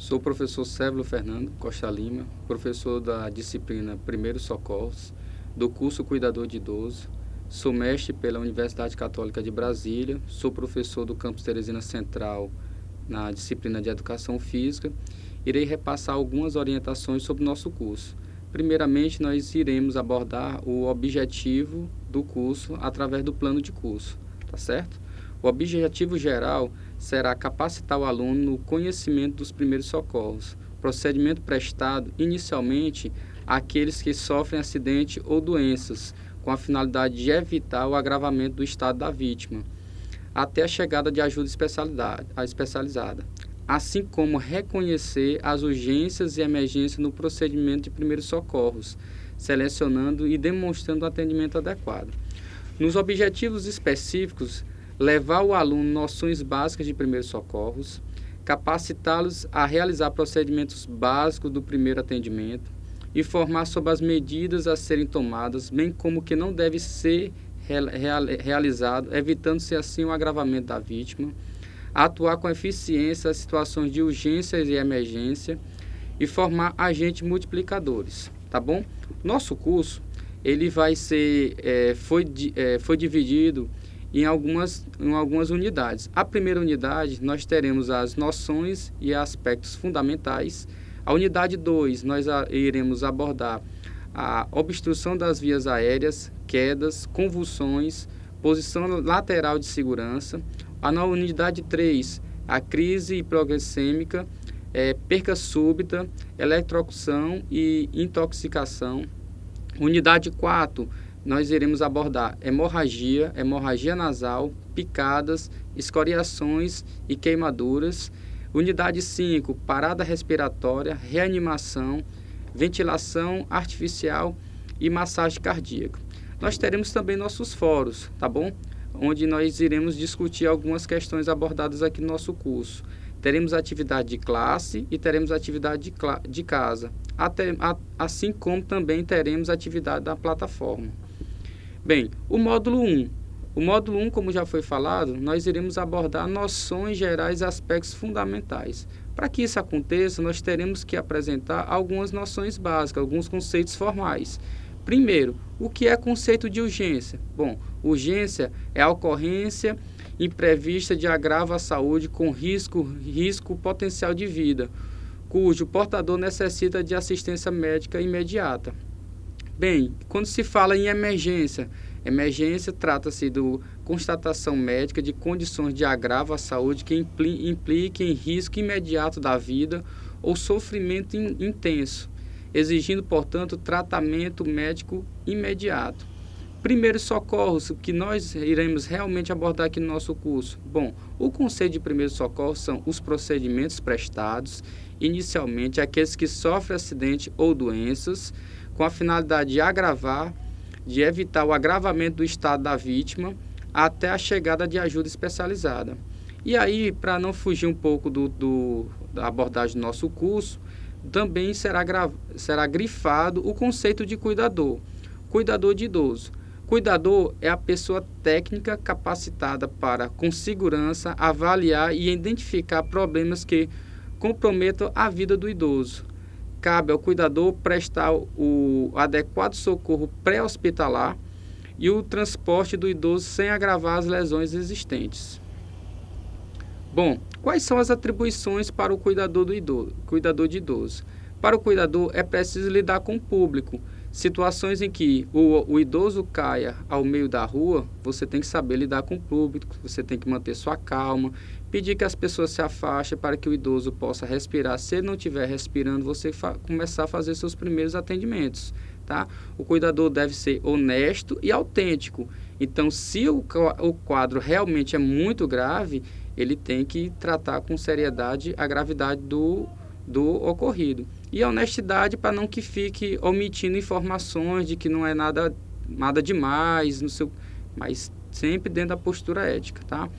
Sou o professor Cévio Fernando Costa Lima, professor da disciplina Primeiros Socorros, do curso Cuidador de Idoso. Sou mestre pela Universidade Católica de Brasília, sou professor do campus Teresina Central na disciplina de Educação Física. Irei repassar algumas orientações sobre o nosso curso. Primeiramente, nós iremos abordar o objetivo do curso através do plano de curso, tá certo? O objetivo geral será capacitar o aluno no conhecimento dos primeiros socorros, procedimento prestado inicialmente àqueles que sofrem acidente ou doenças, com a finalidade de evitar o agravamento do estado da vítima, até a chegada de ajuda especializada, assim como reconhecer as urgências e emergências no procedimento de primeiros socorros, selecionando e demonstrando um atendimento adequado. Nos objetivos específicos, levar o aluno noções básicas de primeiros socorros, capacitá-los a realizar procedimentos básicos do primeiro atendimento, informar sobre as medidas a serem tomadas, bem como o que não deve ser realizado, evitando-se assim o agravamento da vítima, atuar com eficiência nas situações de urgência e emergência e formar agentes multiplicadores, tá bom? Nosso curso, ele vai ser, foi dividido em algumas unidades. A primeira unidade, nós teremos as noções e aspectos fundamentais. A unidade 2, nós iremos abordar a obstrução das vias aéreas, quedas, convulsões, posição lateral de segurança. Na unidade 3, a crise hipoglicêmica, perca súbita, eletrocução e intoxicação. Unidade 4, nós iremos abordar hemorragia nasal, picadas, escoriações e queimaduras. Unidade 5, parada respiratória, reanimação, ventilação artificial e massagem cardíaca. Nós teremos também nossos fóruns, tá bom? Onde nós iremos discutir algumas questões abordadas aqui no nosso curso. Teremos atividade de classe e teremos atividade de casa, assim como também teremos atividade da plataforma. Bem, o módulo 1. O módulo 1, como já foi falado, nós iremos abordar noções gerais e aspectos fundamentais. Para que isso aconteça, nós teremos que apresentar algumas noções básicas, alguns conceitos formais. Primeiro, o que é conceito de urgência? Bom, urgência é a ocorrência imprevista de agravo à saúde com risco potencial de vida, cujo portador necessita de assistência médica imediata. Bem, quando se fala em emergência trata-se da constatação médica de condições de agravo à saúde que impliquem risco imediato da vida ou sofrimento intenso, exigindo, portanto, tratamento médico imediato. Primeiros socorros, que nós iremos realmente abordar aqui no nosso curso. Bom, o conceito de primeiros socorros são os procedimentos prestados, inicialmente, àqueles que sofrem acidente ou doenças, com a finalidade de evitar o agravamento do estado da vítima até a chegada de ajuda especializada. E aí, para não fugir um pouco da abordagem do nosso curso, também será grifado o conceito de cuidador de idoso. Cuidador é a pessoa técnica capacitada para, com segurança, avaliar e identificar problemas que comprometam a vida do idoso. Cabe ao cuidador prestar o adequado socorro pré-hospitalar e o transporte do idoso sem agravar as lesões existentes. Bom, quais são as atribuições para o cuidador de idoso? Para o cuidador é preciso lidar com o público. Situações em que o idoso caia ao meio da rua, você tem que saber lidar com o público, você tem que manter sua calma, pedir que as pessoas se afastem para que o idoso possa respirar. Se ele não estiver respirando, você começar a fazer seus primeiros atendimentos, tá? O cuidador deve ser honesto e autêntico. Então, se o quadro realmente é muito grave, ele tem que tratar com seriedade a gravidade do ocorrido. E a honestidade para não que fique omitindo informações de que não é nada demais, mas sempre dentro da postura ética, tá?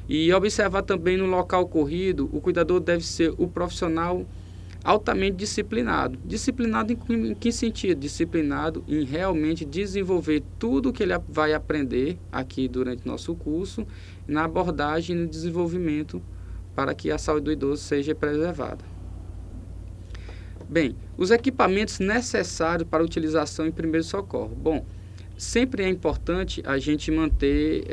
E observar também no local ocorrido, o cuidador deve ser o profissional altamente disciplinado. Disciplinado em que sentido? Disciplinado em realmente desenvolver tudo o que ele vai aprender aqui durante nosso curso, na abordagem e no desenvolvimento para que a saúde do idoso seja preservada. Bem, os equipamentos necessários para utilização em primeiro socorro. Bom, sempre é importante a gente manter,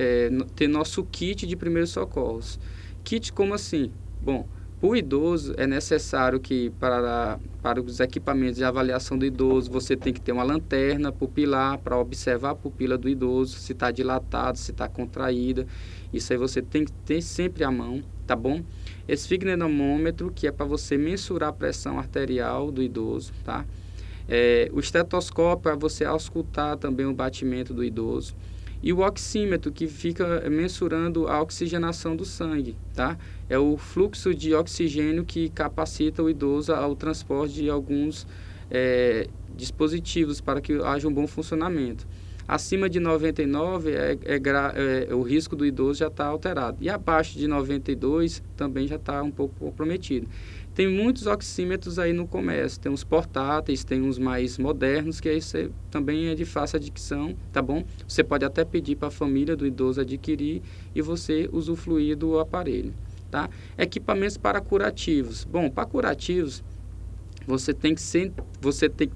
ter nosso kit de primeiros socorros. Kit como assim? Bom, para o idoso é necessário que para os equipamentos de avaliação do idoso você tem que ter uma lanterna pupilar para observar a pupila do idoso, se está dilatada, se está contraída. Isso aí você tem que ter sempre à mão, tá bom? Esfignenomômetro, que é para você mensurar a pressão arterial do idoso, tá? O estetoscópio para você auscultar também o batimento do idoso. E o oxímetro, que fica mensurando a oxigenação do sangue, tá? É o fluxo de oxigênio que capacita o idoso ao transporte de alguns dispositivos para que haja um bom funcionamento. Acima de 99, o risco do idoso já está alterado. E abaixo de 92, também já está um pouco comprometido. Tem muitos oxímetros aí no comércio. Tem uns portáteis, tem uns mais modernos, que aí também é de fácil adquisição, tá bom? Você pode até pedir para a família do idoso adquirir e você usufruir do aparelho, tá? Equipamentos para curativos. Bom, para curativos, você tem que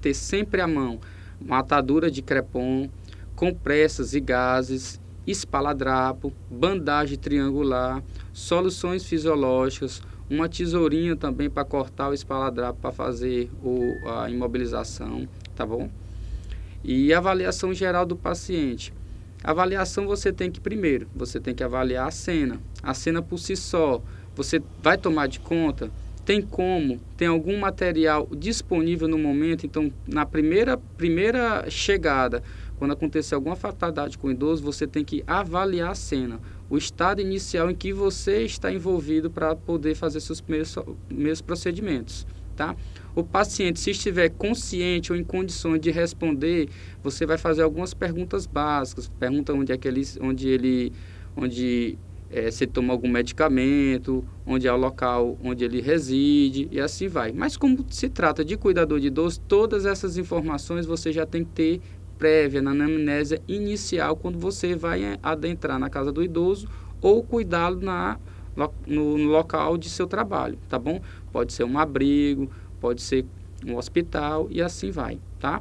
ter sempre à mão uma atadura de crepom, compressas e gases, espaladrapo, bandagem triangular, soluções fisiológicas, uma tesourinha também para cortar o espaladrapo para fazer a imobilização, tá bom? E avaliação geral do paciente. Avaliação você tem que avaliar a cena por si só, você vai tomar de conta? Tem algum material disponível no momento? Então, na primeira chegada, quando acontecer alguma fatalidade com o idoso, você tem que avaliar a cena, o estado inicial em que você está envolvido para poder fazer seus primeiros procedimentos, tá? O paciente, se estiver consciente ou em condições de responder, você vai fazer algumas perguntas básicas, pergunta onde se toma algum medicamento, onde é o local onde ele reside e assim vai. Mas como se trata de cuidador de idoso, todas essas informações você já tem que ter prévia na anamnese inicial quando você vai adentrar na casa do idoso ou cuidá-lo no local de seu trabalho, tá bom? Pode ser um abrigo, pode ser um hospital e assim vai, tá?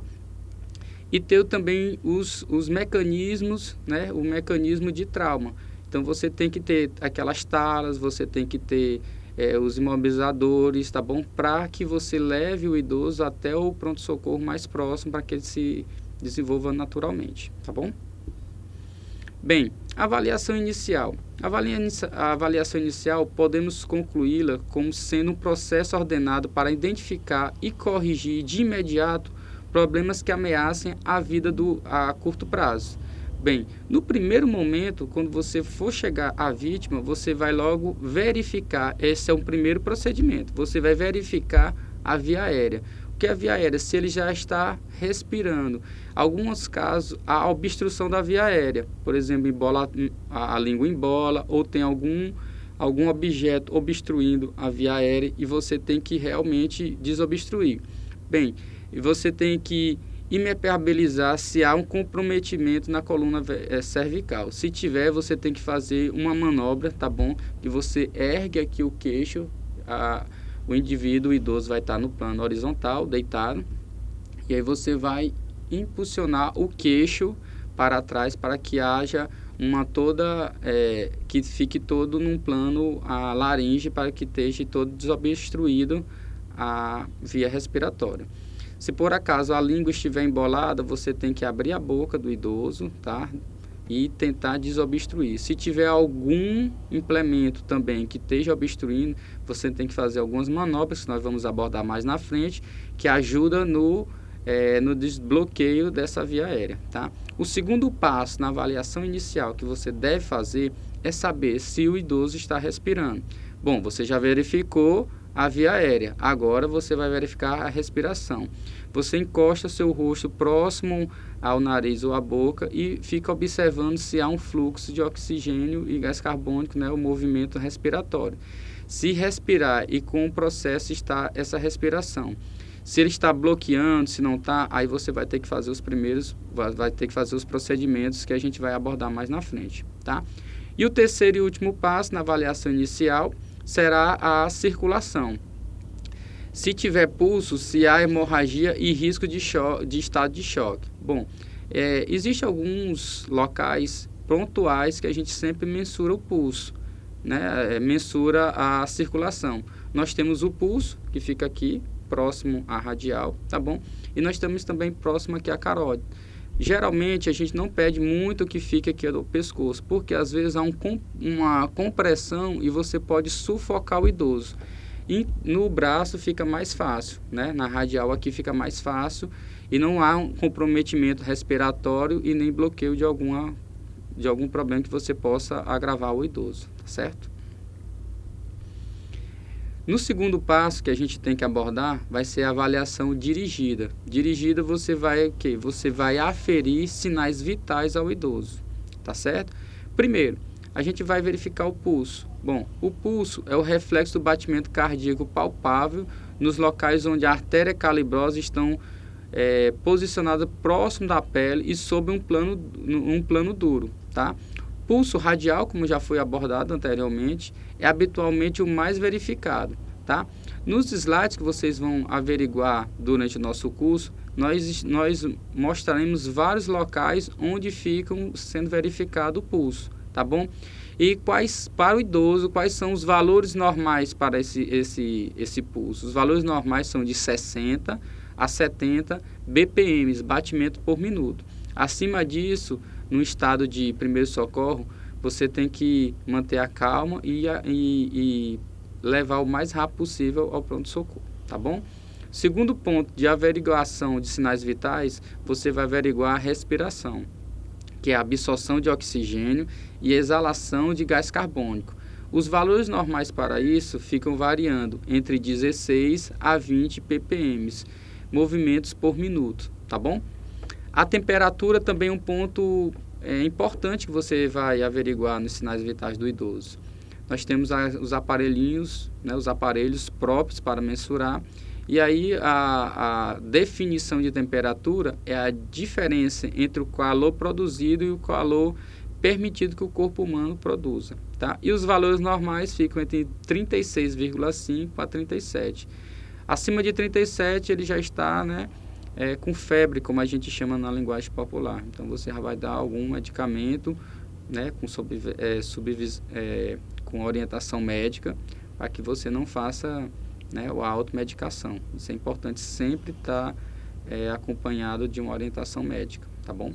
E ter também os mecanismos, né? O mecanismo de trauma. Então, você tem que ter aquelas talas, você tem que ter os imobilizadores, tá bom? Para que você leve o idoso até o pronto-socorro mais próximo para que ele se desenvolva naturalmente, tá bom? Bem, avaliação inicial. A avaliação inicial podemos concluí-la como sendo um processo ordenado para identificar e corrigir de imediato problemas que ameacem a vida a curto prazo. Bem, no primeiro momento, quando você for chegar à vítima, você vai logo verificar, esse é um primeiro procedimento, você vai verificar a via aérea. O que é a via aérea? Se ele já está respirando. Alguns casos, a obstrução da via aérea, por exemplo, a língua embola, ou tem algum objeto obstruindo a via aérea e você tem que realmente desobstruir. Bem, e você tem que impermeabilizar se há um comprometimento na coluna cervical. Se tiver, você tem que fazer uma manobra, tá bom? Que você ergue aqui o queixo, o indivíduo, o idoso vai estar no plano horizontal, deitado, e aí você vai impulsionar o queixo para trás para que haja que fique todo num plano a laringe para que esteja todo desobstruído a via respiratória. Se por acaso a língua estiver embolada, você tem que abrir a boca do idoso, tá? E tentar desobstruir. Se tiver algum implemento também que esteja obstruindo, você tem que fazer algumas manobras, que nós vamos abordar mais na frente, que ajuda no desbloqueio dessa via aérea, tá? O segundo passo na avaliação inicial que você deve fazer é saber se o idoso está respirando. Bom, você já verificou a via aérea, agora você vai verificar a respiração. Você encosta seu rosto próximo ao nariz ou à boca e fica observando se há um fluxo de oxigênio e gás carbônico, né, o movimento respiratório. Se respirar e com o processo está essa respiração. Se ele está bloqueando, se não está, aí você vai ter que fazer os procedimentos que a gente vai abordar mais na frente, tá? E o terceiro e último passo na avaliação inicial será a circulação. Se tiver pulso, se há hemorragia e risco de estado de choque. Bom, existem alguns locais pontuais que a gente sempre mensura o pulso, né? Mensura a circulação. Nós temos o pulso, que fica aqui, próximo à radial, tá bom? E nós temos também próximo aqui à carótida. Geralmente, a gente não pede muito que fique aqui do pescoço, porque às vezes há uma compressão e você pode sufocar o idoso. E no braço fica mais fácil, né? Na radial aqui fica mais fácil e não há um comprometimento respiratório e nem bloqueio de algum problema que você possa agravar o idoso, tá certo? No segundo passo que a gente tem que abordar vai ser a avaliação dirigida. Dirigida você vai aferir sinais vitais ao idoso, tá certo? Primeiro, a gente vai verificar o pulso. Bom, o pulso é o reflexo do batimento cardíaco palpável nos locais onde a artéria calibrosa estão posicionadas próximo da pele e sob um plano duro, tá? Pulso radial, como já foi abordado anteriormente, é habitualmente o mais verificado, tá? Nos slides que vocês vão averiguar durante o nosso curso, nós mostraremos vários locais onde ficam sendo verificado o pulso, tá bom? E para o idoso, quais são os valores normais para esse pulso? Os valores normais são de 60 a 70 BPMs, batimento por minuto. Acima disso, no estado de primeiro socorro, você tem que manter a calma e levar o mais rápido possível ao pronto-socorro, tá bom? Segundo ponto de averiguação de sinais vitais, você vai averiguar a respiração, que é a absorção de oxigênio e exalação de gás carbônico. Os valores normais para isso ficam variando entre 16 a 20 ppm, movimentos por minuto, tá bom? A temperatura também é um ponto importante que você vai averiguar nos sinais vitais do idoso. Nós temos os aparelhinhos, né, os aparelhos próprios para mensurar. E aí a definição de temperatura é a diferença entre o calor produzido e o calor permitido que o corpo humano produza, tá? E os valores normais ficam entre 36,5 a 37. Acima de 37 ele já está, né, com febre, como a gente chama na linguagem popular. Então você já vai dar algum medicamento, né, com orientação médica, para que você não faça, né, a automedicação. Isso é importante sempre estar acompanhado de uma orientação médica, tá bom?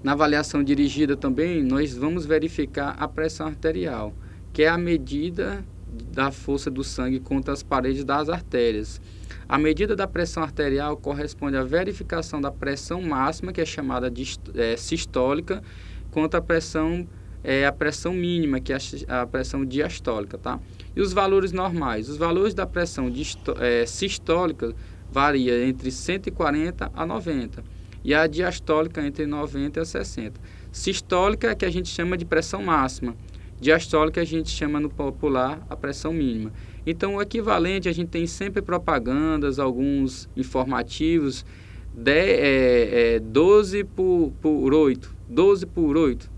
Na avaliação dirigida também, nós vamos verificar a pressão arterial, que é a medida da força do sangue contra as paredes das artérias. A medida da pressão arterial corresponde à verificação da pressão máxima, que é chamada de sistólica, contra a pressão mínima, que é a pressão diastólica, tá? E os valores normais? Os valores da pressão sistólica varia entre 140 a 90 e a diastólica entre 90 a 60. Sistólica é que a gente chama de pressão máxima. Diastólica a gente chama no popular a pressão mínima. Então, o equivalente, a gente tem sempre propagandas, alguns informativos, 12 por 8, 12 por 8,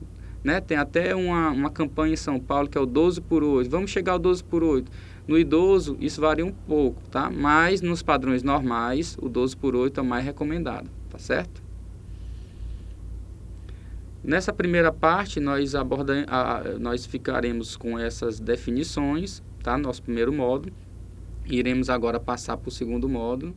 né? Tem até uma campanha em São Paulo que é o 12 por 8, vamos chegar ao 12 por 8. No idoso, isso varia um pouco, tá? Mas nos padrões normais, o 12 por 8 é o mais recomendado, tá certo? Nessa primeira parte, nós ficaremos com essas definições, tá? Nosso primeiro módulo. Iremos agora passar para o segundo módulo.